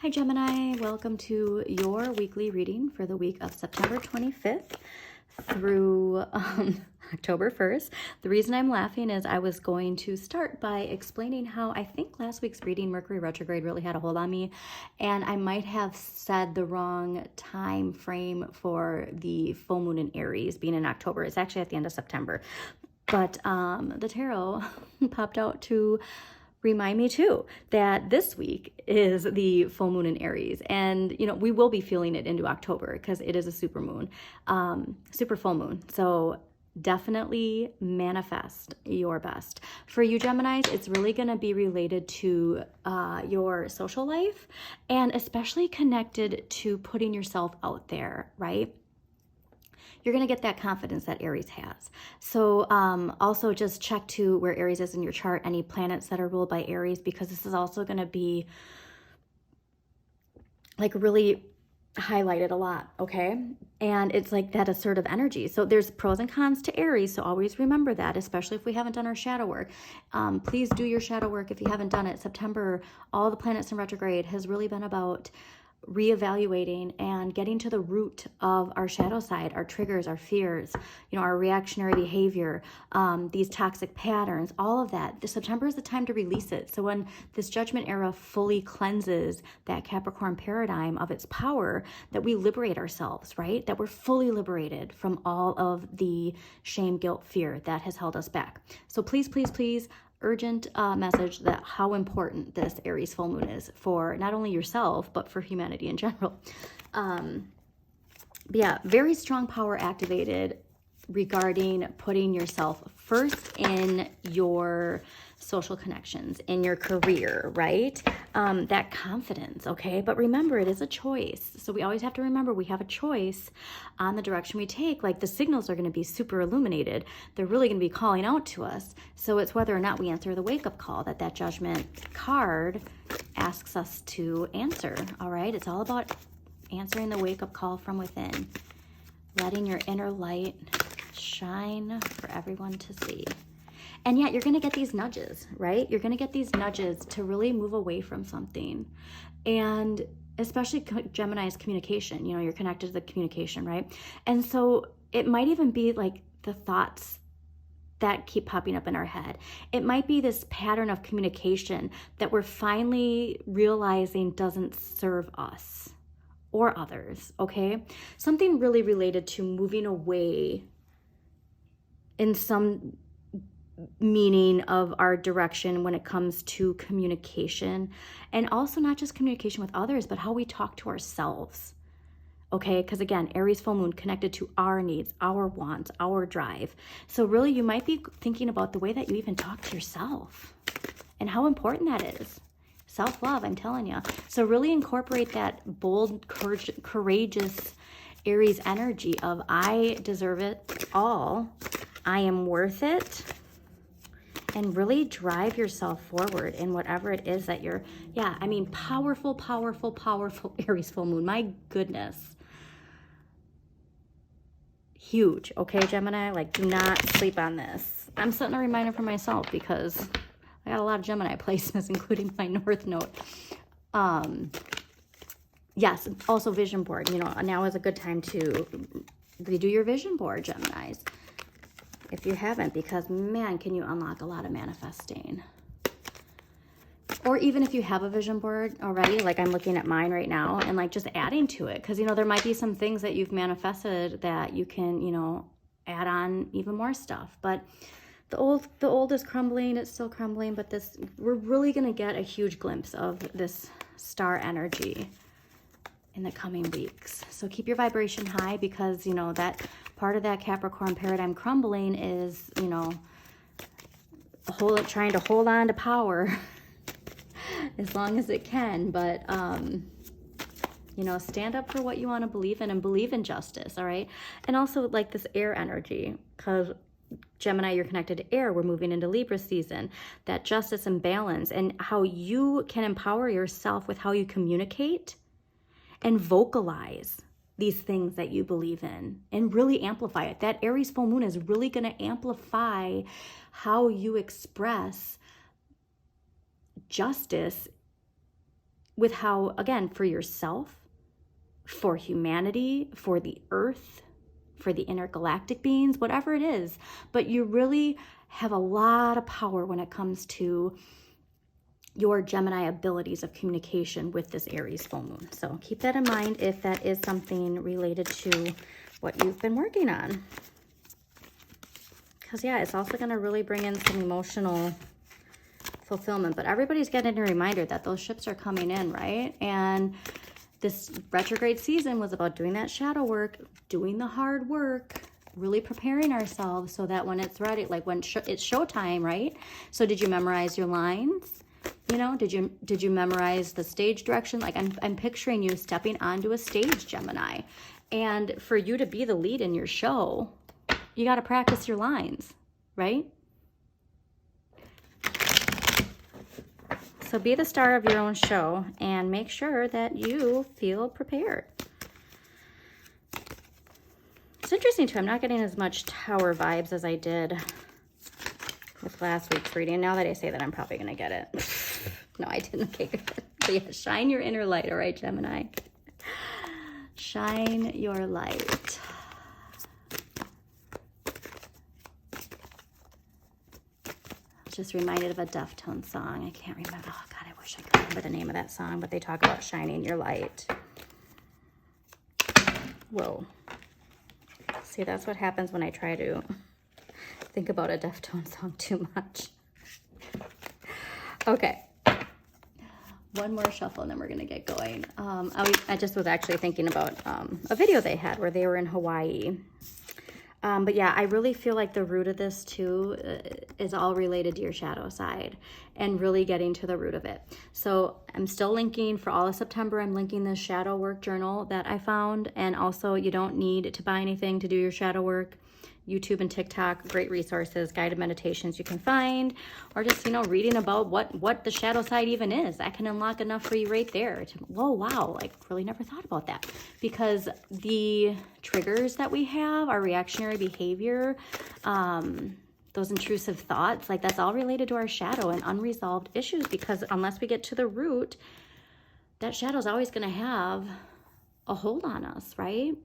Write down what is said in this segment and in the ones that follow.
Hi Gemini, welcome to your weekly reading for the week of September 25th through October 1st. The reason I'm laughing is I was going to start by explaining how I think last week's reading, Mercury retrograde, really had a hold on me, and I might have said the wrong time frame for the full moon in Aries being in October. It's actually at the end of September, but the tarot popped out to remind me too that this week is the full moon in Aries, and we will be feeling it into October because it is a super moon, super full moon. So definitely manifest your best. For you Geminis, it's really going to be related to your social life, and especially connected to putting yourself out there, right? You're going to get that confidence that Aries has. So also just check to where Aries is in your chart, any planets that are ruled by Aries, because this is also going to be like really highlighted a lot, okay? And it's like that assertive energy. So there's pros and cons to Aries, so always remember that, especially if we haven't done our shadow work. Please do your shadow work if you haven't done it. September, all the planets in retrograde has really been about reevaluating and getting to the root of our shadow side, our triggers, our fears, our reactionary behavior, these toxic patterns, all of that. September is the time to release it. So when this judgment era fully cleanses that Capricorn paradigm of its power, that we liberate ourselves, right? That we're fully liberated from all of the shame, guilt, fear that has held us back. So please, please, please, urgent message that how important this Aries full moon is for not only yourself, but for humanity in general. Yeah, very strong power activated regarding putting yourself first in your social connections, in your career, right? That confidence, okay? But remember, it is a choice. So we always have to remember we have a choice on the direction we take. Like the signals are going to be super illuminated. They're really going to be calling out to us. So it's whether or not we answer the wake-up call that judgment card asks us to answer, all right? It's all about answering the wake-up call from within, letting your inner light shine for everyone to see. And yet you're going to get these nudges, right? You're going to get these nudges to really move away from something. And especially Gemini's communication, you're connected to the communication, right? And so it might even be like the thoughts that keep popping up in our head. It might be this pattern of communication that we're finally realizing doesn't serve us or others, okay? Something really related to moving away in some meaning of our direction when it comes to communication, and also not just communication with others, but how we talk to ourselves, okay? Because again, Aries full moon connected to our needs, our wants, our drive. So really you might be thinking about the way that you even talk to yourself and how important that is. Self-love, I'm telling you. So really incorporate that bold, courageous Aries energy of I deserve it all, I am worth it, and really drive yourself forward in whatever it is that you're, powerful, powerful, powerful Aries full moon. My goodness. Huge, okay, Gemini? Like, do not sleep on this. I'm setting a reminder for myself because I got a lot of Gemini placements, including my North Node. Yes, also vision board. Now is a good time to redo your vision board, Geminis, if you haven't, because man, can you unlock a lot of manifesting. Or even if you have a vision board already, like I'm looking at mine right now, and like just adding to it, because there might be some things that you've manifested that you can add on even more stuff. But the old is crumbling, it's still crumbling, but we're really gonna get a huge glimpse of this star energy in the coming weeks. So keep your vibration high, because that part of that Capricorn paradigm crumbling is trying to hold on to power as long as it can, but stand up for what you want to believe in and believe in justice, all right? And also like this air energy, because Gemini, you're connected to air. We're moving into Libra season. That justice and balance, and how you can empower yourself with how you communicate and vocalize these things that you believe in and really amplify it. That Aries full moon is really going to amplify how you express justice with how, again, for yourself, for humanity, for the earth, for the intergalactic beings, whatever it is, but you really have a lot of power when it comes to your Gemini abilities of communication with this Aries full moon. So keep that in mind if that is something related to what you've been working on. Because yeah, it's also going to really bring in some emotional fulfillment, but everybody's getting a reminder that those ships are coming in, right? And this retrograde season was about doing that shadow work, doing the hard work, really preparing ourselves so that when it's ready, like when it's showtime, right? So did you memorize your lines? You know, did you memorize the stage direction? Like I'm picturing you stepping onto a stage, Gemini. And for you to be the lead in your show, you got to practice your lines, right? So be the star of your own show and make sure that you feel prepared. It's interesting too, I'm not getting as much Tower vibes as I did with last week's reading. Now that I say that, I'm probably going to get it. No, I didn't. Okay, good. So yeah, shine your inner light, all right, Gemini? Shine your light. Just reminded of a Deftones song. I can't remember. Oh God, I wish I could remember the name of that song, but they talk about shining your light. Whoa. See, that's what happens when I try to think about a Deftones song too much. Okay. One more shuffle and then we're going to get going. I just was actually thinking about a video they had where they were in Hawaii. But yeah, I really feel like the root of this too is all related to your shadow side and really getting to the root of it. So I'm still linking for all of September. I'm linking this shadow work journal that I found. And also you don't need to buy anything to do your shadow work. YouTube and TikTok, great resources, guided meditations you can find, or just, you know, reading about what the shadow side even is. That can unlock enough for you right there to, whoa, wow, like really never thought about that. Because the triggers that we have, our reactionary behavior, those intrusive thoughts, like that's all related to our shadow and unresolved issues, because unless we get to the root, that shadow is always going to have a hold on us, right?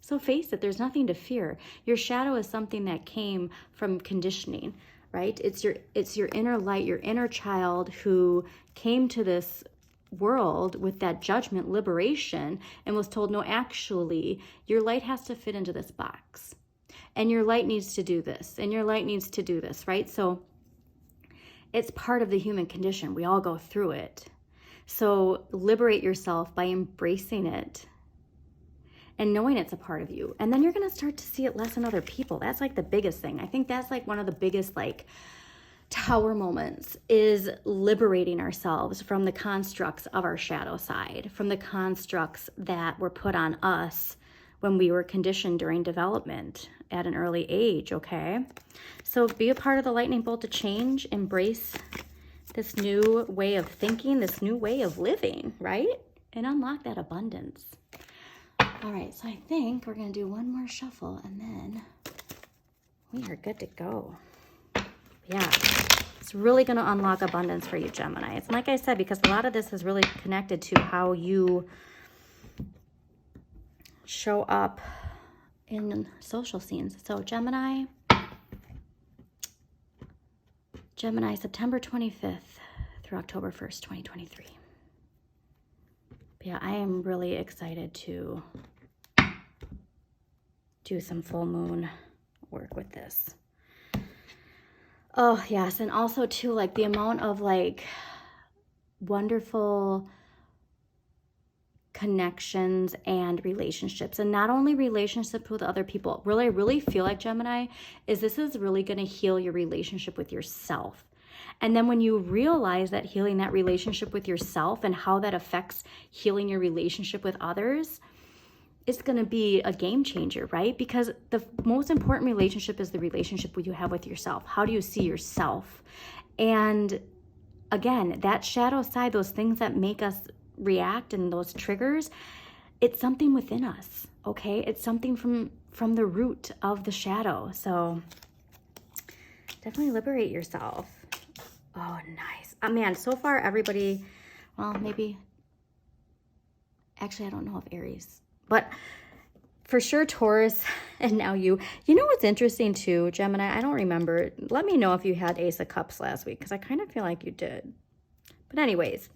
So face it, there's nothing to fear. Your shadow is something that came from conditioning, right? It's your inner light, your inner child who came to this world with that judgment, liberation, and was told, no, actually, your light has to fit into this box. And your light needs to do this, and your light needs to do this, right? So it's part of the human condition. We all go through it. So liberate yourself by embracing it and knowing it's a part of you. And then you're going to start to see it less in other people. That's like the biggest thing. I think that's like one of the biggest like tower moments, is liberating ourselves from the constructs of our shadow side, from the constructs that were put on us when we were conditioned during development at an early age, okay? So be a part of the lightning bolt to change, embrace this new way of thinking, this new way of living, right? And unlock that abundance. All right, so I think we're going to do one more shuffle and then we are good to go. Yeah, it's really going to unlock abundance for you, Gemini. It's like I said, because a lot of this is really connected to how you show up in social scenes. So Gemini, September 25th through October 1st, 2023. Yeah, I am really excited to do some full moon work with this. Oh, yes. And also too, like the amount of like wonderful connections and relationships, and not only relationships with other people. Really, I really feel like, Gemini, this is really going to heal your relationship with yourself. And then when you realize that healing that relationship with yourself and how that affects healing your relationship with others, it's going to be a game changer, right? Because the most important relationship is the relationship you have with yourself. How do you see yourself? And again, that shadow side, those things that make us react and those triggers, it's something within us, okay? It's something from the root of the shadow. So definitely liberate yourself. Oh, nice. Man, so far everybody, well, maybe Actually, I don't know if Aries, but for sure Taurus, and now you. You know what's interesting too, Gemini? I don't remember. Let me know if you had Ace of Cups last week, because I kind of feel like you did. But anyways,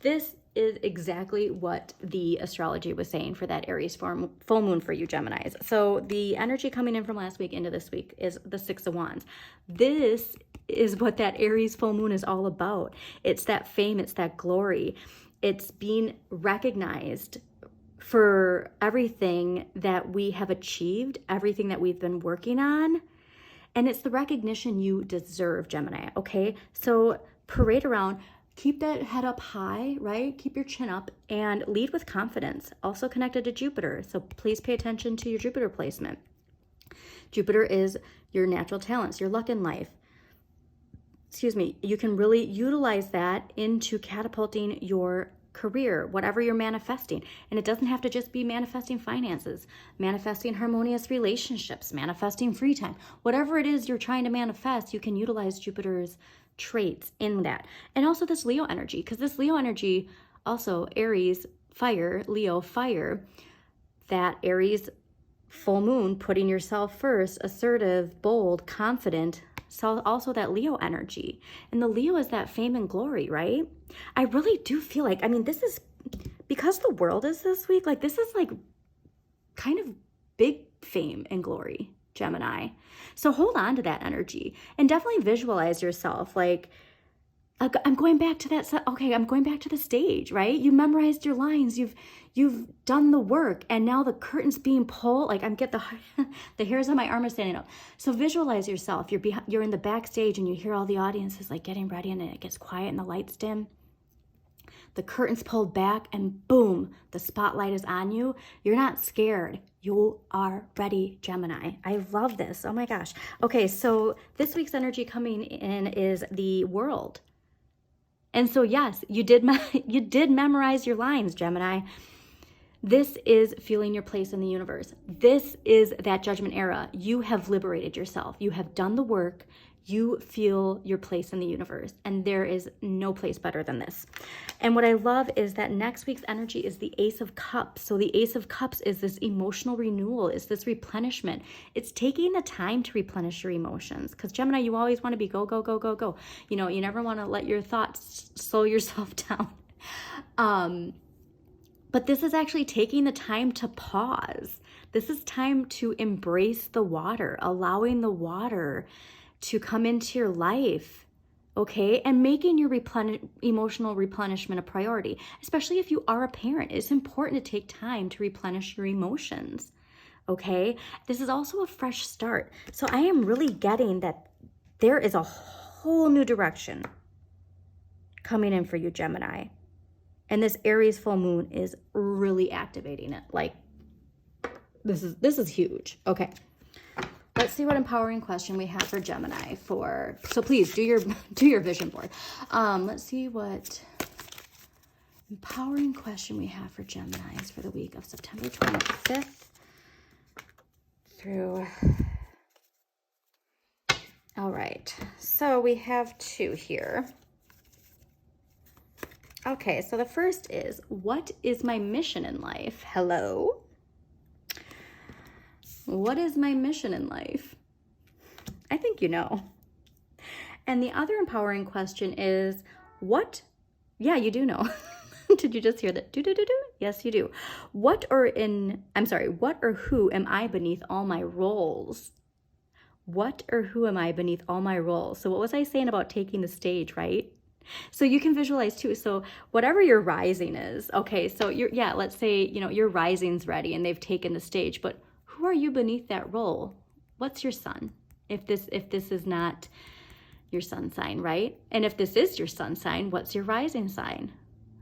this is exactly what the astrology was saying for that Aries full moon for you Geminis. So the energy coming in from last week into this week is the Six of Wands. This is what that Aries full moon is all about. It's that fame, it's that glory. It's being recognized for everything that we have achieved, everything that we've been working on. And it's the recognition you deserve, Gemini, okay? So parade around, keep that head up high, right? Keep your chin up and lead with confidence. Also connected to Jupiter, so please pay attention to your Jupiter placement. Jupiter is your natural talents, your luck in life. Excuse me, you can really utilize that into catapulting your career, whatever you're manifesting. And it doesn't have to just be manifesting finances, manifesting harmonious relationships, manifesting free time. Whatever it is you're trying to manifest, you can utilize Jupiter's traits in that. And also this Leo energy, because this Leo energy, also Aries, fire, Leo, fire, that Aries full moon, putting yourself first, assertive, bold, confident. So also that Leo energy. And the Leo is that fame and glory, right? I really do feel like, I mean, this is, because the world is this week, like this is like kind of big fame and glory, Gemini. So hold on to that energy and definitely visualize yourself like, I'm going back to that. Okay, I'm going back to the stage, right? You memorized your lines. You've done the work, and now the curtain's being pulled. Like I'm get the hairs on my arm are standing up. So visualize yourself. You're in the backstage, and you hear all the audiences like getting ready, and it gets quiet, and the lights dim. The curtain's pulled back, and boom, the spotlight is on you. You're not scared. You are ready, Gemini. I love this. Oh my gosh. Okay, so this week's energy coming in is the World. And so yes, you did memorize your lines, Gemini. This is feeling your place in the universe. This is that judgment era. You have liberated yourself. You have done the work. You feel your place in the universe. And there is no place better than this. And what I love is that next week's energy is the Ace of Cups. So the Ace of Cups is this emotional renewal. It's this replenishment. It's taking the time to replenish your emotions. Because Gemini, you always want to be go, go, go, go, go. You know, you never want to let your thoughts slow yourself down. But this is actually taking the time to pause. This is time to embrace the water, allowing the water to come into your life, okay? And making your emotional replenishment a priority, especially if you are a parent. It's important to take time to replenish your emotions, okay? This is also a fresh start. So I am really getting that there is a whole new direction coming in for you, Gemini. And this Aries full moon is really activating it. Like, this is huge. Okay. Let's see what empowering question we have for Gemini so please do your vision board. Let's see what empowering question we have for Geminis for the week of September 25th through. All right. So we have two here. Okay, so the first is, what is my mission in life? Hello? What is my mission in life? I think you know. And the other empowering question is, what? Yeah, you do know. Did you just hear that? Do? Yes, you do. What or who am I beneath all my roles? What or who am I beneath all my roles? So what was I saying about taking the stage, right? So you can visualize too. So whatever your rising is, okay, so let's say, your rising's ready and they've taken the stage, but who are you beneath that role? What's your sun? If this is not your sun sign, right? And if this is your sun sign, what's your rising sign?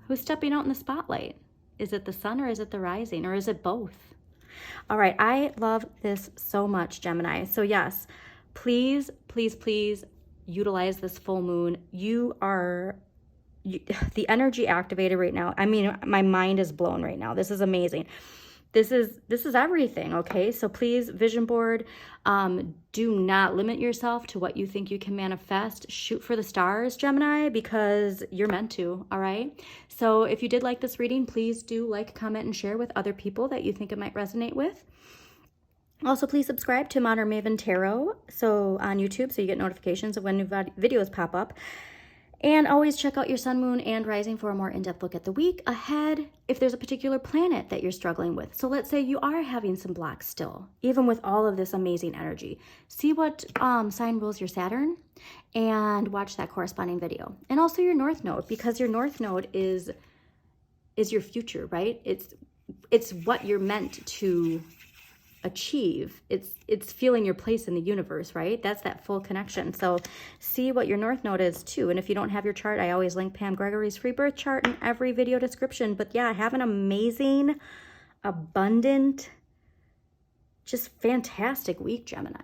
Who's stepping out in the spotlight? Is it the sun or is it the rising, or is it both? All right, I love this so much, Gemini. So yes, please, please, please utilize this full moon. The energy activated right now. I mean, my mind is blown right now. This is amazing. This is everything, okay? So please, vision board, do not limit yourself to what you think you can manifest. Shoot for the stars, Gemini, because you're meant to, all right? So if you did like this reading, please do like, comment, and share with other people that you think it might resonate with. Also, please subscribe to Modern Maven Tarot on YouTube so you get notifications of when new videos pop up. And always check out your sun, moon, and rising for a more in-depth look at the week ahead if there's a particular planet that you're struggling with. So let's say you are having some blocks still, even with all of this amazing energy. See what sign rules your Saturn and watch that corresponding video. And also your North Node, because your North Node is your future, right? It's what you're meant to achieve. It's feeling your place in the universe, right? That's that full connection. So see what your North Node is too. And if you don't have your chart, I always link Pam Gregory's free birth chart in every video description. But yeah, have an amazing, abundant, just fantastic week, Gemini.